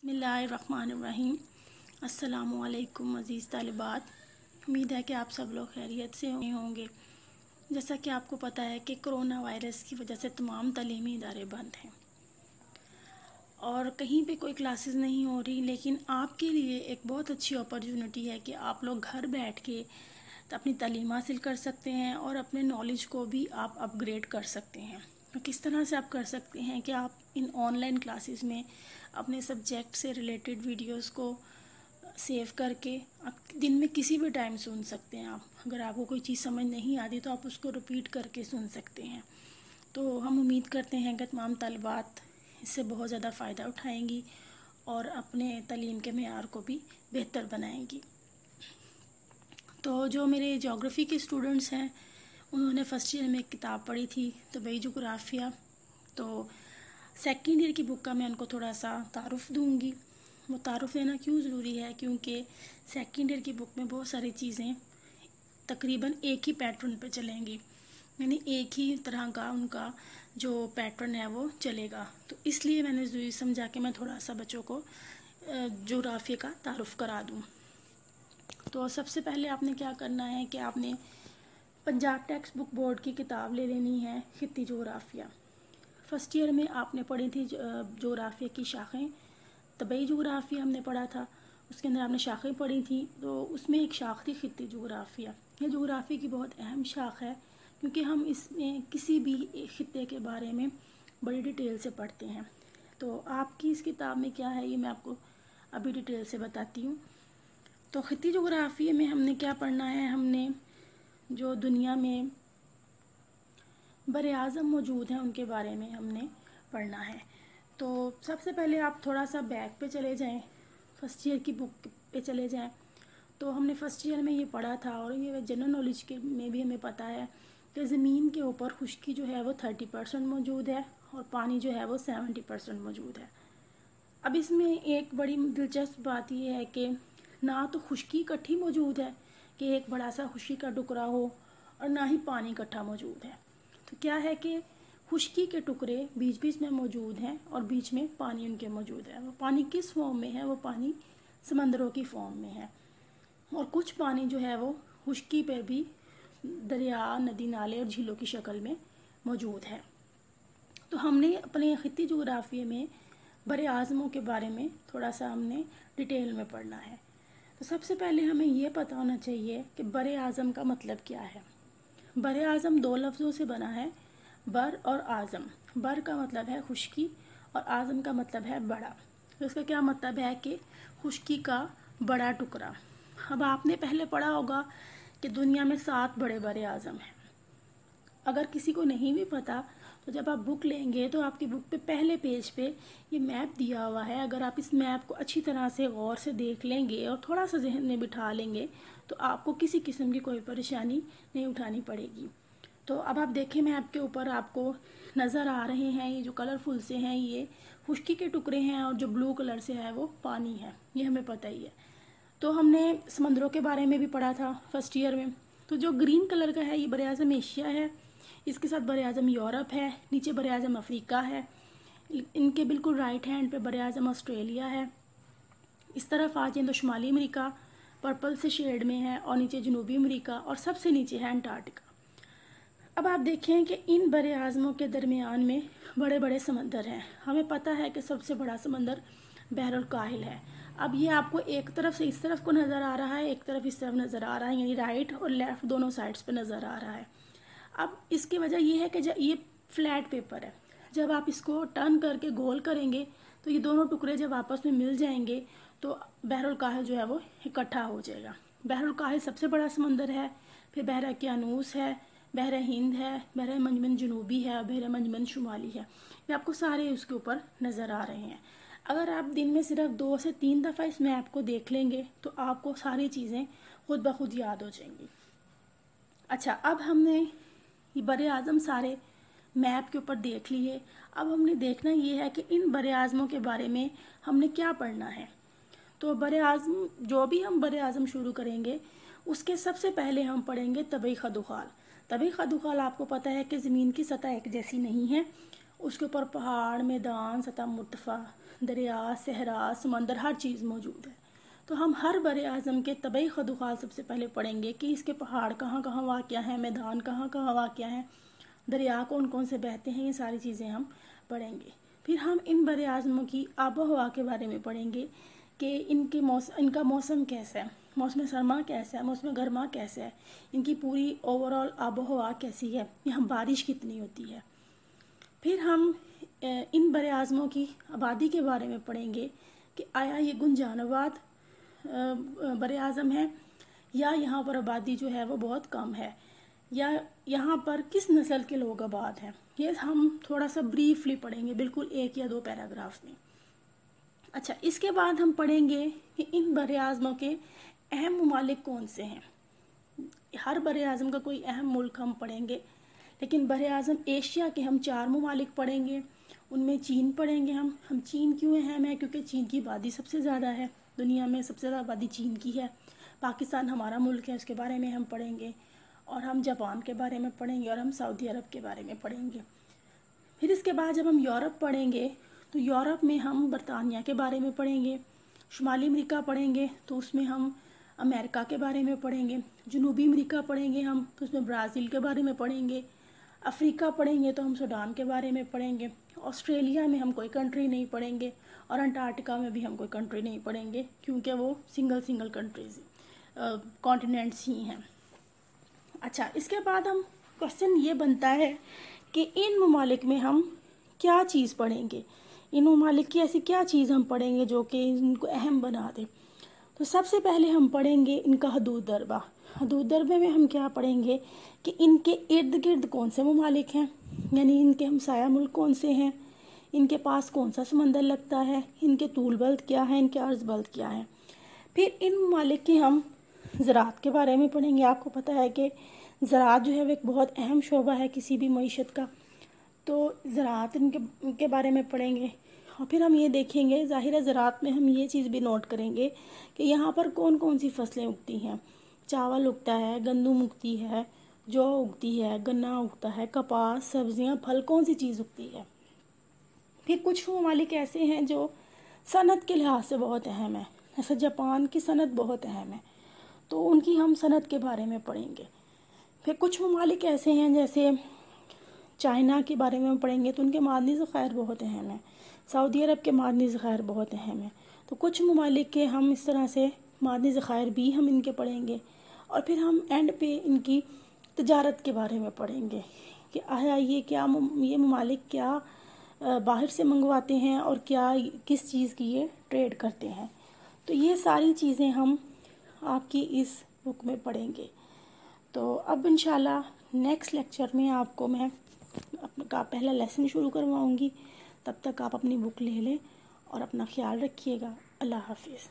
बिस्मिल्लाहिर्रहमानिर्रहीम। अस्सलामुअलैकुम अज़ीज़ तालिबात। उम्मीद है कि आप सब लोग खैरियत से होंगे। जैसा कि आपको पता है कि कोरोना वायरस की वजह से तमाम तालीमी इदारे बंद हैं और कहीं पे कोई क्लासेस नहीं हो रही, लेकिन आपके लिए एक बहुत अच्छी अपॉर्चुनिटी है कि आप लोग घर बैठ के अपनी तालीम हासिल कर सकते हैं और अपने नॉलेज को भी आप अपग्रेड कर सकते हैं। तो किस तरह से आप कर सकते हैं कि आप इन ऑनलाइन क्लासेस में अपने सब्जेक्ट से रिलेटेड वीडियोस को सेव करके आप दिन में किसी भी टाइम सुन सकते हैं। आप अगर आपको कोई चीज़ समझ नहीं आती तो आप उसको रिपीट करके सुन सकते हैं। तो हम उम्मीद करते हैं कि तमाम तालिबात इससे बहुत ज़्यादा फ़ायदा उठाएंगी और अपने तालीम के मेयार को भी बेहतर बनाएंगी। तो जो मेरे जोग्राफ़ी के स्टूडेंट्स हैं उन्होंने फ़र्स्ट ईयर में एक किताब पढ़ी थी तबई जोग्राफिया। तो सेकंड ईयर की बुक का मैं उनको थोड़ा सा तारुफ़ दूंगी। वो तारुफ़ देना क्यों ज़रूरी है, क्योंकि सेकंड ईयर की बुक में बहुत सारी चीज़ें तकरीबन एक ही पैटर्न पे चलेंगी, यानी एक ही तरह का उनका जो पैटर्न है वो चलेगा। तो इसलिए मैंने ज़रूरी समझा कि मैं थोड़ा सा बच्चों को जोग्राफ़ी का तारुफ़ करा दूँ। तो सबसे पहले आपने क्या करना है कि आपने पंजाब टेक्स्ट बुक बोर्ड की किताब ले लेनी है, खित्ती जोग्राफिया। फ़र्स्ट ईयर में आपने पढ़ी थी जोग्राफिया की शाखें। तबई जोग्राफिया हमने पढ़ा था, उसके अंदर आपने शाखें पढ़ी थी। तो उसमें एक शाख थी खित्ती जोग्राफिया। ये जोग्राफिया की बहुत अहम शाख है क्योंकि हम इसमें किसी भी खित्ते के बारे में बड़ी डिटेल से पढ़ते हैं। तो आपकी इस किताब में क्या है ये मैं आपको अभी डिटेल से बताती हूँ। तो खित्ती जोग्राफिया में हमने क्या पढ़ना है, हमने जो दुनिया में बरे आज़म मौजूद हैं उनके बारे में हमने पढ़ना है। तो सबसे पहले आप थोड़ा सा बैक पे चले जाएं, फ़र्स्ट ईयर की बुक पे चले जाएं। तो हमने फ़र्स्ट ईयर में ये पढ़ा था और ये जनरल नॉलेज के में भी हमें पता है कि ज़मीन के ऊपर खुश्की जो है वो 30% मौजूद है और पानी जो है वो 70% मौजूद है। अब इसमें एक बड़ी दिलचस्प बात ये है कि ना तो खुश्की इकट्ठी मौजूद है कि एक बड़ा सा खुश्की का टुकड़ा हो, और ना ही पानी इकट्ठा मौजूद है। तो क्या है कि खुश्की के टुकड़े बीच बीच में मौजूद हैं और बीच में पानी उनके मौजूद है। वो पानी किस फॉर्म में है, वो पानी समंदरों की फॉर्म में है। और कुछ पानी जो है वो खुश्की पे भी दरिया, नदी, नाले और झीलों की शक्ल में मौजूद है। तो हमने अपने खित्ती जोग्राफिया में बरे आज़मों के बारे में थोड़ा सा हमने डिटेल में पढ़ना है। तो सबसे पहले हमें ये पता होना चाहिए कि बरे आज़म का मतलब क्या है। बरे आज़म दो लफ्ज़ों से बना है, बर और आज़म। बर का मतलब है खुश्की और आज़म का मतलब है बड़ा। तो इसका क्या मतलब है कि खुश्की का बड़ा टुकड़ा। अब आपने पहले पढ़ा होगा कि दुनिया में 7 बड़े बरे आज़म हैं। अगर किसी को नहीं भी पता तो जब आप बुक लेंगे तो आपकी बुक पे पहले पेज पे ये मैप दिया हुआ है। अगर आप इस मैप को अच्छी तरह से गौर से देख लेंगे और थोड़ा सा जहन में बिठा लेंगे तो आपको किसी किस्म की कोई परेशानी नहीं उठानी पड़ेगी। तो अब आप देखें मैप के ऊपर आपको नज़र आ रहे हैं ये जो कलरफुल से हैं ये खुश्की के टुकड़े हैं और जो ब्लू कलर से है वो पानी है, ये हमें पता ही है। तो हमने समंदरों के बारे में भी पढ़ा था फ़र्स्ट ईयर में। तो जो ग्रीन कलर का है ये बरे आज़म एशिया है, इसके साथ बरे आज़म यूरोप है, नीचे बरे आज़म अफ्रीका है, इनके बिल्कुल राइट हैंड पे बरे आज़म ऑस्ट्रेलिया है। इस तरफ आ जाए तो शुमाली अमेरिका पर्पल से शेड में है और नीचे जनूबी अमेरिका और सबसे नीचे है अंटार्कटिका। अब आप देखें कि इन बरे आज़मों के दरमियान में बड़े बड़े समंदर हैं। हमें पता है कि सबसे बड़ा समंदर बहरुल काहिल है। अब ये आपको एक तरफ से इस तरफ को नज़र आ रहा है, एक तरफ इस तरफ नज़र आ रहा है, यानी राइट और लेफ़्ट दोनों साइड्स पे नज़र आ रहा है। अब इसकी वजह ये है कि जब ये फ्लैट पेपर है, जब आप इसको टर्न करके गोल करेंगे तो ये दोनों टुकड़े जब आपस में मिल जाएंगे तो बहरुल काहिल जो है वो इकट्ठा हो जाएगा। बहरुल काहिल सबसे बड़ा समंदर है, फिर बहर कियानूस है, बहर हिंद है, बहर मंजमन जनूबी है, बहर मंजमन शुमाली है। ये आपको सारे उसके ऊपर नज़र आ रहे हैं। अगर आप दिन में सिर्फ 2 से 3 दफ़ा इस मैप को देख लेंगे तो आपको सारी चीज़ें खुद ब खुद याद हो जाएंगी। अच्छा, अब हमने ये बरे आज़म सारे मैप के ऊपर देख लिए। अब हमने देखना ये है कि इन बरे आज़मों के बारे में हमने क्या पढ़ना है। तो बरे आज़म जो भी हम बरे आज़म शुरू करेंगे उसके सबसे पहले हम पढ़ेंगे तबई खदुखाल। तबई खदुखाल आपको पता है कि ज़मीन की सतह एक जैसी नहीं है उसके ऊपर पहाड़, मैदान, सतह मुर्तफ़ा, दरिया, सहरा, समंदर, हर चीज़ मौजूद है। तो हम हर बर आज़म के तबई खदुखात सबसे पहले पढ़ेंगे कि इसके पहाड़ कहाँ कहाँ वाक़या हैं, मैदान कहाँ कहाँ वाक़या हैं, दरिया कौन कौन से बहते हैं, ये सारी चीज़ें हम पढ़ेंगे। फिर हम इन बर आज़मों की आबो हवा के बारे में पढ़ेंगे कि इनका मौसम कैसा है, मौसम सरमा कैसा है, मौसम गर्मा कैसा है, इनकी पूरी ओवरऑल आबो हवा कैसी है, यहाँ बारिश कितनी होती है। फिर हम इन बर आज़मों की आबादी के बारे में पढ़ेंगे कि आया ये गुंजानाबाद बर आज़म है या यहाँ पर आबादी जो है वो बहुत कम है, या यहाँ पर किस नस्ल के लोग आबाद हैं। ये हम थोड़ा सा ब्रीफली पढ़ेंगे, बिल्कुल 1 या 2 पैराग्राफ में। अच्छा, इसके बाद हम पढ़ेंगे कि इन बर आज़मों के अहम ममालिक कौन से हैं। हर बर आज़म का कोई अहम मुल्क हम पढ़ेंगे, लेकिन बर आज़म एशिया के हम 4 ममालिक पढ़ेंगे। उनमें चीन पढ़ेंगे हम चीन क्यों अहम है, क्योंकि चीन की आबादी सबसे ज़्यादा है, दुनिया में सबसे ज़्यादा आबादी चीन की है। पाकिस्तान हमारा मुल्क है, उसके बारे में हम पढ़ेंगे, और हम जापान के बारे में पढ़ेंगे, और हम सऊदी अरब के बारे में पढ़ेंगे। फिर इसके बाद जब हम यूरोप पढ़ेंगे तो यूरोप में हम बरतानिया के बारे में पढ़ेंगे। शुमाली अमेरिका पढ़ेंगे तो उसमें हम अमेरिका के बारे में पढ़ेंगे। जनूबी अमेरिका पढ़ेंगे हम तो उसमें ब्राज़ील के बारे में पढ़ेंगे। अफ्रीका पढ़ेंगे तो हम सूडान के बारे में पढ़ेंगे। ऑस्ट्रेलिया में हम कोई कंट्री नहीं पढ़ेंगे, और अंटार्कटिका में भी हम कोई कंट्री नहीं पढ़ेंगे, क्योंकि वो सिंगल कंट्रीज कॉन्टिनेंट्स ही हैं। अच्छा, इसके बाद हम क्वेश्चन ये बनता है कि इन ममालिक में हम क्या चीज़ पढ़ेंगे, इन ममालिक की ऐसी क्या चीज़ हम पढ़ेंगे जो कि इनको अहम बना दे। तो सबसे पहले हम पढ़ेंगे इनका हदूद दरबा। हदूद दरबे में हम क्या पढ़ेंगे कि इनके इर्द गिर्द कौन से ममालिक हैं, यानी इनके हमसाया मुल्क कौन से हैं, इनके पास कौन सा समंदर लगता है, इनके तूल बल्द क्या है, इनके अर्ज़ बल्द क्या है। फिर इन ममालिक की हम ज़राअत के बारे में पढ़ेंगे। आपको पता है कि ज़राअत जो है वो एक बहुत अहम शोबा है किसी भी मईशत का, तो ज़राअत इनके बारे में पढ़ेंगे। और फिर हम ये देखेंगे, ज़ाहिर है ज़राअत में हम ये चीज़ भी नोट करेंगे कि यहाँ पर कौन कौन सी फसलें उगती हैं। चावल उगता है, गंदम उगती है, जौ उगती है, गन्ना उगता है, कपास, सब्जियाँ, फल, कौन सी चीज़ उगती है। फिर कुछ ममालिक ऐसे हैं जो सनत के लिहाज से बहुत अहम है, जैसे जापान की सनत बहुत अहम है, तो उनकी हम सनत के बारे में पढ़ेंगे। फिर कुछ ममालिक ऐसे हैं जैसे चाइना के बारे में पढ़ेंगे, तो उनके मादनी ज़खायर बहुत अहम है। सऊदी अरब के मादनी ज़खायर बहुत अहम है। तो कुछ ममालिक के हम इस तरह से मादनी ज़खायर भी हम इनके पढ़ेंगे। और फिर हम एंड पे इनकी तजारत के बारे में पढ़ेंगे कि आया ये ममालिक क्या बाहर से मंगवाते हैं और क्या किस चीज़ की ये ट्रेड करते हैं। तो ये सारी चीज़ें हम आपकी इस बुक में पढ़ेंगे। तो अब इंशाल्लाह नेक्स्ट लेक्चर में आपको मैं अपना पहला लेसन शुरू करवाऊँगी। तब तक आप अपनी बुक ले लें और अपना ख्याल रखिएगा। अल्लाह हाफिज़।